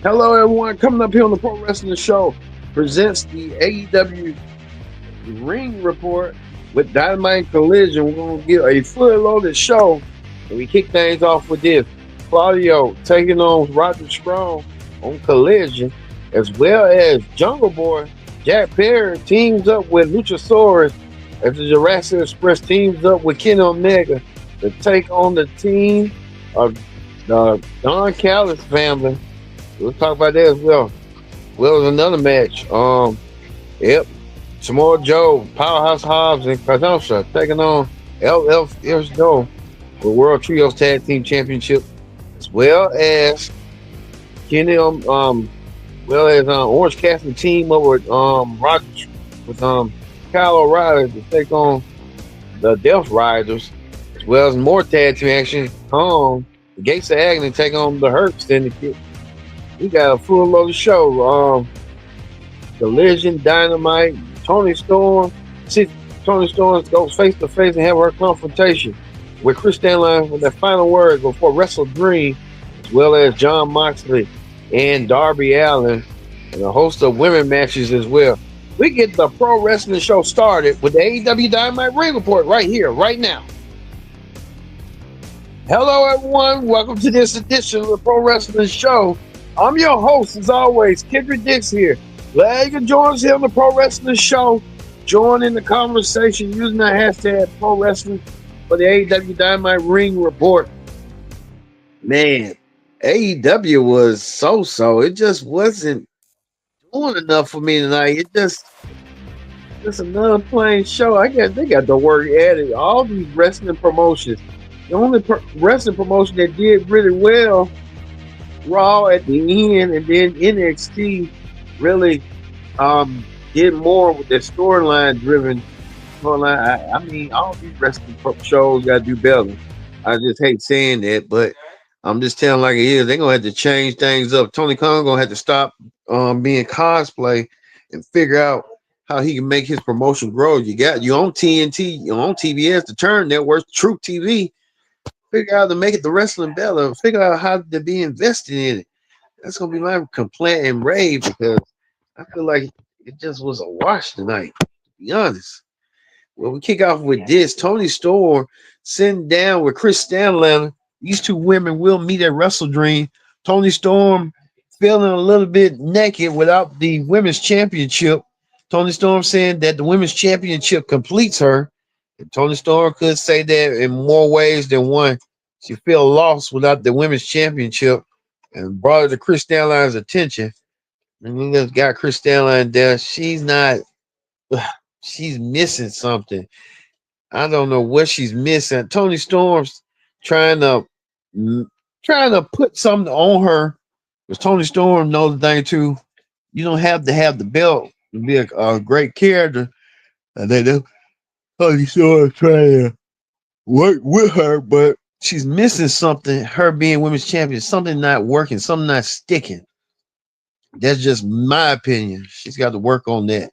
Hello, everyone. Coming up here on the Pro Wrestling Show presents the AEW Ring Report with Dynamite Collision. We're going to get a fully loaded show, and we kick things off with this. Claudio taking on Roger Strong on Collision, as well as Jungle Boy Jack Perry teams up with Luchasaurus as the Jurassic Express teams up with Kenny Omega to take on the team of the Don Callis family. We'll talk about that as well. Well, as another match. Yep. Samoa Joe, Powerhouse Hobbs, and Kenosha taking on LFS Joe for World Trios Tag Team Championship, as well as Kenny, Orange Cassidy team up with Roger with Kyle O'Reilly to take on the Death Riders, as well as more tag team action. The Gates of Agony take on the Hurt Syndicate. We got a full load of show. Collision, Dynamite, Tony Storm. See, Tony Storm goes face to face and have her confrontation with Chris Stanley with their final words before WrestleDream, as well as John Moxley and Darby Allin, and a host of women matches as well. We get the Pro Wrestling Show started with the AEW Dynamite Ring Report right here, right now. Hello, everyone. Welcome to this edition of the Pro Wrestling Show. I'm your host, as always, Kendrick Dix here. Glad you can join us here on the Pro Wrestling Show. Join in the conversation using the hashtag Pro Wrestling for the AEW Dynamite Ring Report. Man, AEW was so-so. It just wasn't doing enough for me tonight. It just another plain show. I guess they got the work added. All these wrestling promotions. The only wrestling promotion that did really well, Raw at the end, and then NXT really did more with their storyline driven. I mean, all these wrestling shows got to do better. I just hate saying that, but I'm just telling like it is. They're gonna have to change things up. Tony Khan gonna have to stop being cosplay and figure out how he can make his promotion grow. You on TNT, you on TBS, the Turn Network, True TV. Figure out how to make it the wrestling better. Figure out how to be invested in it. That's gonna be my complaint and rave, because I feel like it just was a wash tonight, to be honest. Well, we kick off with this. Tony Storm sitting down with Chris Stanley. These two women will meet at WrestleDream. Tony Storm feeling a little bit naked without the women's championship. Tony Storm saying that the women's championship completes her. And Tony Storm could say that in more ways than one. She feel lost without the women's championship, and brought it to Chris Stanley's attention. And we just got Chris Stanley there. She's missing something. I don't know what she's missing. Tony Storm's trying to put something on her, because Tony Storm knows the thing too. You don't have to have the belt to be a great character. And they do. Tony Storm trying to work with her, but she's missing something. Her being women's champion, something not working, something not sticking. That's just my opinion. She's got to work on that.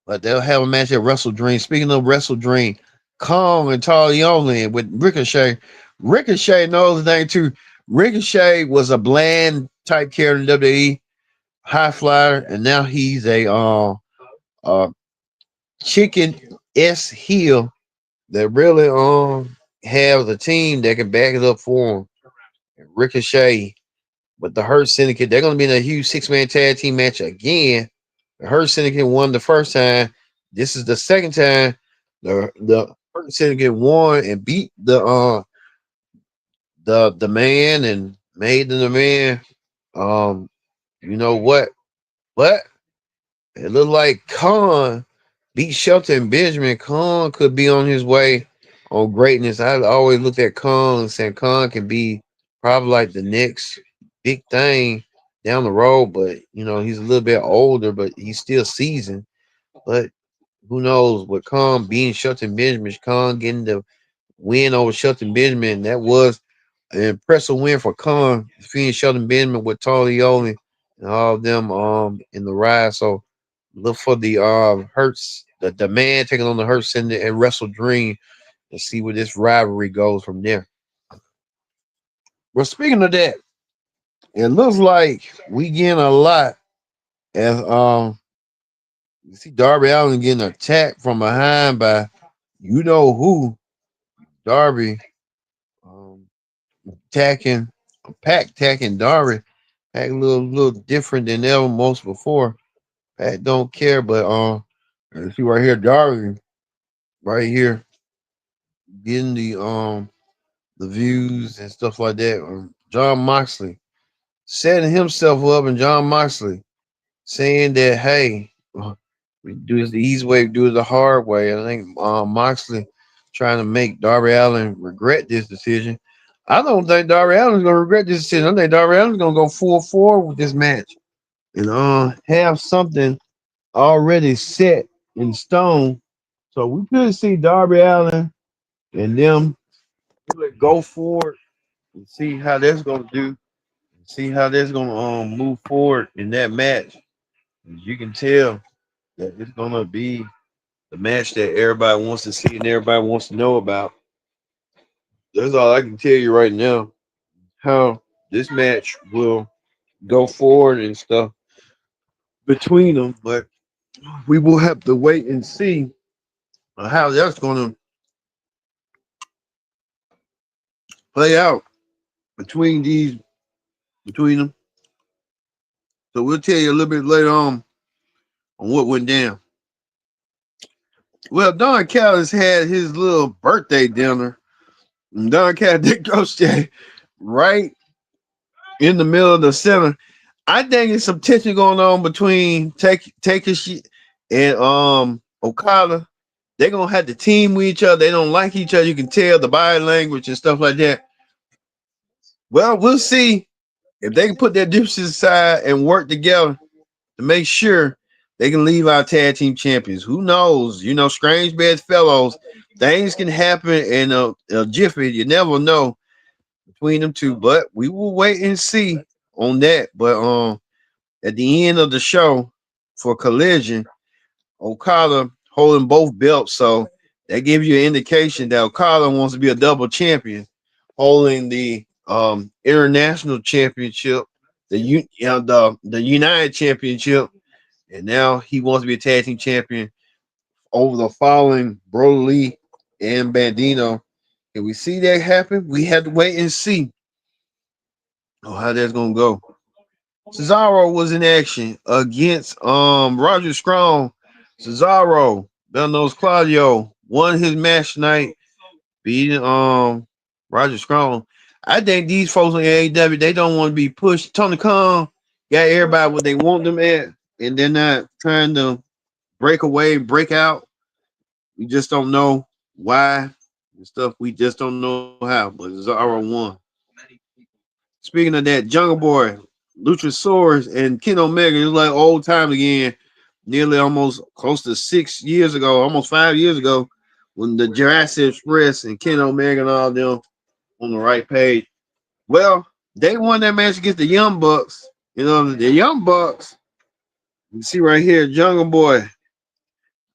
But they'll have a match at WrestleDream. Speaking of WrestleDream, Kong and Talione with Ricochet. Ricochet knows the thing too. Ricochet was a bland type character in WWE, high flyer, and now he's a chicken S heel that really has a team that can back it up for him. Ricochet with the Hurt Syndicate, they're going to be in a huge 6-man tag team match again. The Hurt Syndicate won the first time. This is the second time the Hurt Syndicate won and beat the man and made the man. You know what? But it looked like Khan beat Shelton Benjamin. Khan could be on his way on greatness. I always looked at Khan and said Khan can be probably like the next big thing down the road, but you know, he's a little bit older, but he's still seasoned. But who knows, with Khan being Shelton Benjamin, Khan getting the win over Shelton Benjamin, that was an impressive win for Khan, defeating Shelton Benjamin with Talione and all of them in the ride. So look for the Hurts, the man taking on the Hurts and WrestleDream, and see where this rivalry goes from there. Well, speaking of that, It looks like we getting a lot as you see Darby Allin getting attacked from behind by you know who. Darby um attacking Pack attacking Darby. Pack a little different than ever most before. Pack don't care, but you see right here, Darby right here getting the views and stuff like that. John Moxley setting himself up, and John Moxley saying that, hey, we do this the easy way, we do it the hard way. I think Moxley trying to make Darby Allin regret this decision. I don't think Darby Allin's going to regret this decision. I think Darby Allin's going to go full forward with this match and have something already set in stone. So we could see Darby Allin and them really go forward and see how that's going to do. See how that's going to move forward in that match. As you can tell that it's going to be the match that everybody wants to see and everybody wants to know about. That's all I can tell you right now. How this match will go forward and stuff between them, but we will have to wait and see how that's going to play out between between them. So we'll tell you a little bit later on what went down. Well, Don Callis had his little birthday dinner. And Don Callis did go stay right in the middle of the center. I think there's some tension going on between Takeshi and Okada. They're gonna have to team with each other. They don't like each other. You can tell the body language and stuff like that. Well, we'll see if they can put their differences aside and work together to make sure they can leave our tag team champions. Who knows? You know, strange bedfellows. Things can happen in a jiffy. You never know between them two, but we will wait and see on that. But at the end of the show for Collision, Okada holding both belts, so that gives you an indication that Okada wants to be a double champion, holding the international championship, the United Championship, and now he wants to be a tag team champion over the following Brody Lee and Bandino. Can we see that happen? We have to wait and see how that's gonna go. Cesaro was in action against Roger Strong. Cesaro, better known as Claudio, won his match tonight, beating Roger Strong. I think these folks in AEW, they don't want to be pushed. Tony Khan got everybody what they want them at, and they're not trying to break away, break out. We just don't know why and stuff. We just don't know how. But Cesaro won. Speaking of that, Jungle Boy, Luchasaurus, and Ken Omega, it's like old time again. Nearly almost close to 6 years ago, almost 5 years ago, when the Jurassic Express and Ken Omega and all them on the right page. Well, they won that match against the Young Bucks. You know, the Young Bucks. You see right here, Jungle Boy.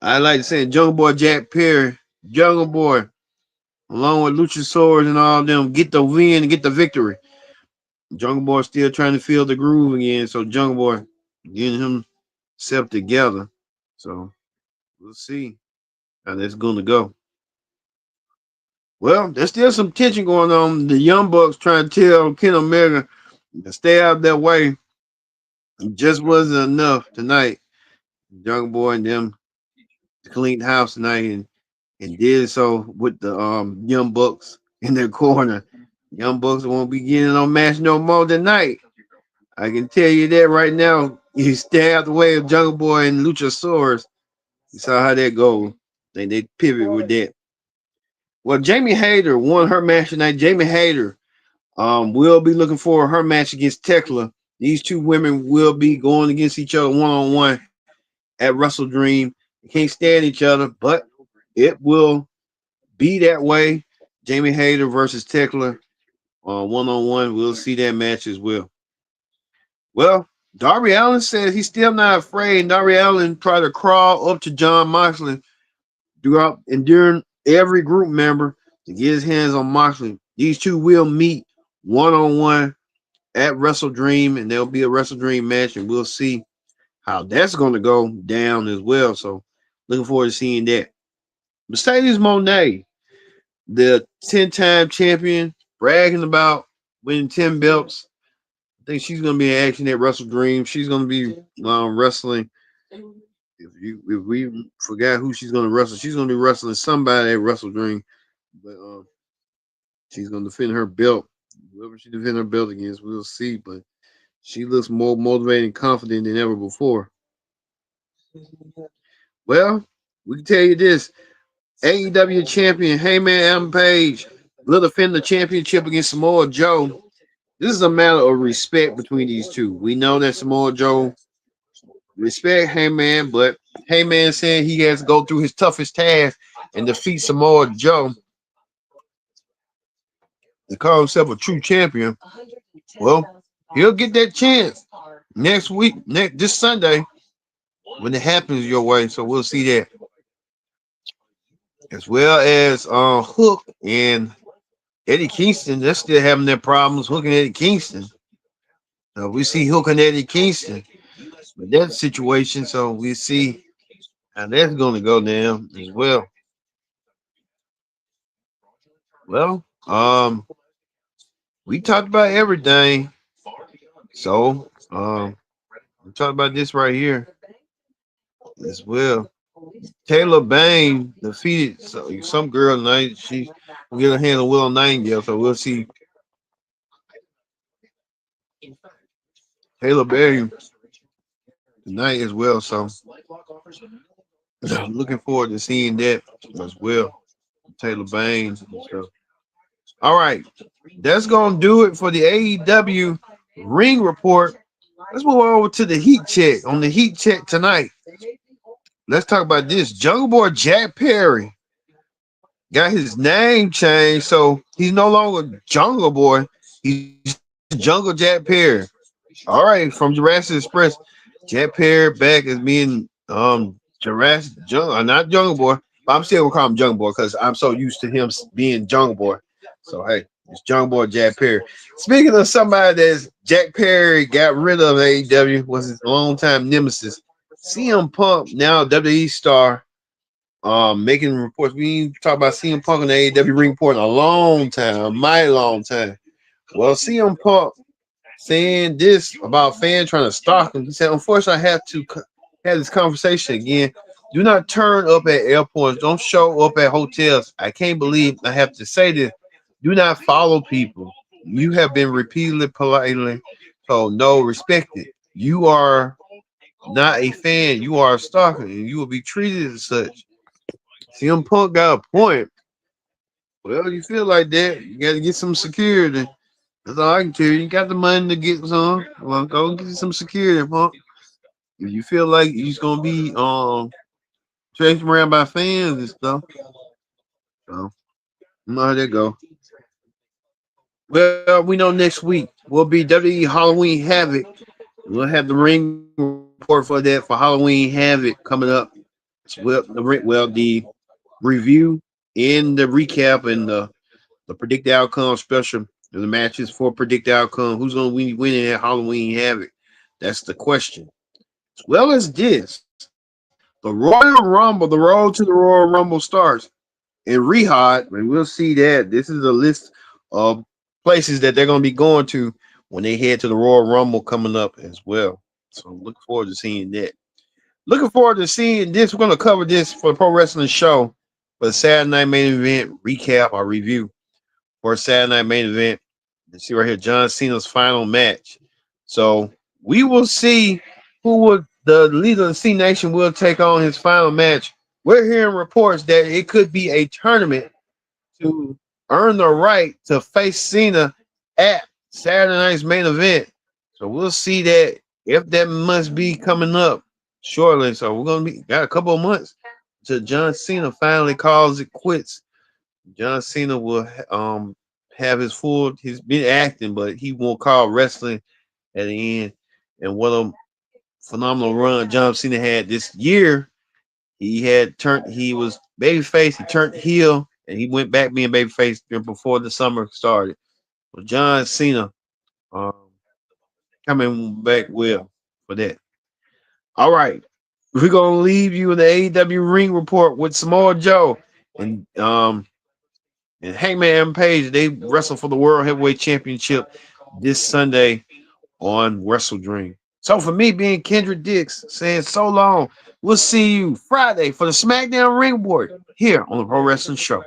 I like to say Jungle Boy Jack Perry, Jungle Boy, along with Luchasaurus and all them, get the win and get the victory. Jungle Boy still trying to feel the groove again, so Jungle Boy getting himself together. So we'll see how that's going to go. Well, there's still some tension going on. The Young Bucks trying to tell Ken Omega to stay out of that way. It just wasn't enough tonight. Jungle Boy and them cleaned house tonight and did so with the Young Bucks in their corner. Young Bucks won't be getting on match no more tonight. I can tell you that right now. You stay out the way of Jungle Boy and Luchasaurus. You saw how that goes. They pivot with that. Well, Jamie Hayter won her match tonight. Jamie Hayter will be looking for her match against Tekla. These two women will be going against each other one-on-one at WrestleDream. They can't stand each other, but it will be that way. Jamie Hayter versus Tekla one-on-one. We'll see that match as well. Well, Darby Allin says he's still not afraid. Darby Allin tried to crawl up to John Moxley during every group member to get his hands on Moxley. These two will meet one-on-one at WrestleDream, and there'll be a WrestleDream match, and we'll see how that's going to go down as well. So looking forward to seeing that. Mercedes Monet, the 10-time champion, bragging about winning 10 belts. I think she's going to be in action at WrestleDream. She's going to be wrestling. If we forgot who she's going to wrestle, she's going to be wrestling somebody at WrestleDream. But she's going to defend her belt. Whoever she defend her belt against, we'll see. But she looks more motivated and confident than ever before. Well, we can tell you this. AEW champion Heyman Adam Page will defend the championship against Samoa Joe. This is a matter of respect between these two. We know that Samoa Joe respect Heyman, but Heyman saying he has to go through his toughest task and defeat Samoa Joe to call himself a true champion. Well, he'll get that chance next week, this Sunday, when it happens your way. So we'll see that. As well as Hook and Eddie Kingston, they're still having their problems hooking Eddie Kingston. We see Hook and Eddie Kingston with that situation, so we see how that's going to go down as well. Well, we talked about everything, so we talked about this right here as well. Taylor Bane defeated some girl tonight. She will get her hand on Will Nightingale, so we'll see Taylor Bane tonight as well. So looking forward to seeing that as well. Taylor Bane. So, all right, that's gonna do it for the AEW Ring Report. Let's move over to the Heat Check. On the Heat Check tonight, let's talk about this. Jungle Boy Jack Perry got his name changed, so he's no longer Jungle Boy. He's Jungle Jack Perry. All right, from Jurassic Express, Jack Perry back as being Jurassic Jungle, not Jungle Boy, but I'm still gonna call him Jungle Boy because I'm so used to him being Jungle Boy. So hey, it's Jungle Boy Jack Perry. Speaking of somebody that's Jack Perry got rid of AEW was his longtime nemesis, CM Punk, now WWE star, making reports. We ain't talk about CM Punk and the AEW Ring Report in a long time, a mighty long time. Well, CM Punk saying this about fans trying to stalk him. He said, unfortunately, I have to have this conversation again. Do not turn up at airports. Don't show up at hotels. I can't believe I have to say this. Do not follow people. You have been repeatedly, politely told no, respect it. You are not a fan. You are a stalker, and you will be treated as such. CM Punk got a point. Well, you feel like that. You got to get some security. That's all I can tell you. You got the money to get some. Well, go and get you some security, Punk. If you feel like he's gonna be chased around by fans and stuff, so you know how that go. Well, we know next week will be WWE Halloween Havoc. We'll have the ring report for that for Halloween Havoc coming up. The review and the recap and the predicted outcome special. The matches for predicted outcome. Who's gonna win winning at Halloween Havoc? That's the question. As well as this, the Royal Rumble, the road to the Royal Rumble starts in Riyadh, and we'll see that. This is a list of places that they're going to be going to when they head to the Royal Rumble coming up as well. So look forward to seeing that. Looking forward to seeing this. We're going to cover this for the Pro Wrestling Show for the Saturday Night Main Event recap or review for a Saturday Night Main Event. You see right here, John Cena's final match. So we will see who would the leader of the C Nation will take on his final match. We're hearing reports that it could be a tournament to earn the right to face Cena at Saturday night's main event. So we'll see that if that must be coming up shortly. So we're gonna be got a couple of months till John Cena finally calls it quits. John Cena will have he's been acting, but he won't call wrestling at the end. And what a phenomenal run John Cena had this year. He was babyface, he turned heel, and he went back being babyface before the summer started. Well, John Cena coming back well for that. All right. We're gonna leave you in the AEW Ring Report with Samoa Joe and Hangman Page. They wrestle for the World Heavyweight Championship this Sunday on WrestleDream. So for me being Kendrick Dix saying so long, we'll see you Friday for the SmackDown Ring Report here on the Pro Wrestling Show.